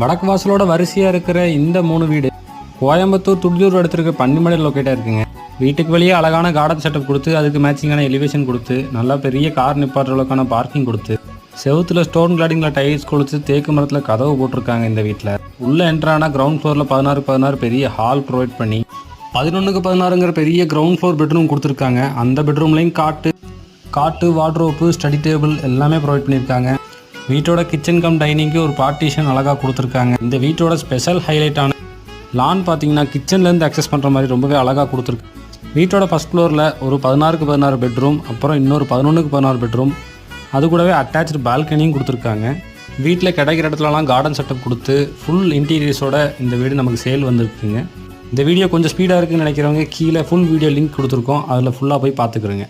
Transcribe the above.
வடக்கு வாசலோட வரிசையாக இருக்கிற இந்த 3 வீடு கோயம்புத்தூர் துடியூர் இடத்துக்கு பன்னிமலையில் லொக்கேட்டாக இருக்குங்க. வீட்டுக்கு வெளியே அழகான கார்டன் செட்டப் கொடுத்து அதுக்கு மேட்சிங்கான எலிவேஷன் கொடுத்து நல்லா பெரிய கார் நிப்பாட்டுறதுக்கான பார்க்கிங் கொடுத்து செவுத்துல ஸ்டோன் கிளாடிங்கில் டைல்ஸ் கொடுத்து தேக்கு மரத்தில் கதவு போட்டிருக்காங்க. இந்த வீட்டில் உள்ள என்ட்ரான கிரவுண்ட் ஃப்ளோரில் 16 பெரிய ஹால் ப்ரொவைட் பண்ணி 11க்கு 16ங்கிற பெரிய கிரவுண்ட் ஃப்ளோர் பெட்ரூம் கொடுத்துருக்காங்க. அந்த பெட்ரூம்லையும் காட்டு வார்ட்ரோப்பு ஸ்டடி டேபிள் எல்லாமே ப்ரொவைட் பண்ணியிருக்காங்க. வீட்டோட கிச்சன் கம் டைனிங்க்கு ஒரு பார்ட்டிஷன் அழகாக கொடுத்துருக்காங்க. இந்த வீட்டோட ஸ்பெஷல் ஹைலைட்டான லான் பார்த்தீங்கன்னா கிச்சன்லேருந்து அக்சஸ் பண்ணுற மாதிரி ரொம்பவே அழகாக கொடுத்துருக்கு. வீட்டோட ஃபஸ்ட் ஃப்ளோரில் ஒரு 16க்கு 16 பெட்ரூம், அப்புறம் இன்னொரு 11க்கு 16 பெட்ரூம், அது கூடவே அட்டாச்சு பால்கனியும் கொடுத்துருக்காங்க. வீட்டில் கிடைக்கிற இடத்துலலாம் கார்டன் செட்டப் கொடுத்து ஃபுல் இன்டீரியர்ஸோட இந்த வீடு நமக்கு சேல் வந்துருக்குங்க. இந்த வீடியோ கொஞ்சம் ஸ்பீடாக இருக்குதுன்னு நினைக்கிறவங்க கீழே ஃபுல் வீடியோ லிங்க் கொடுத்துருக்கோம், அதில் ஃபுல்லாக போய் பார்த்துக்குறேங்க.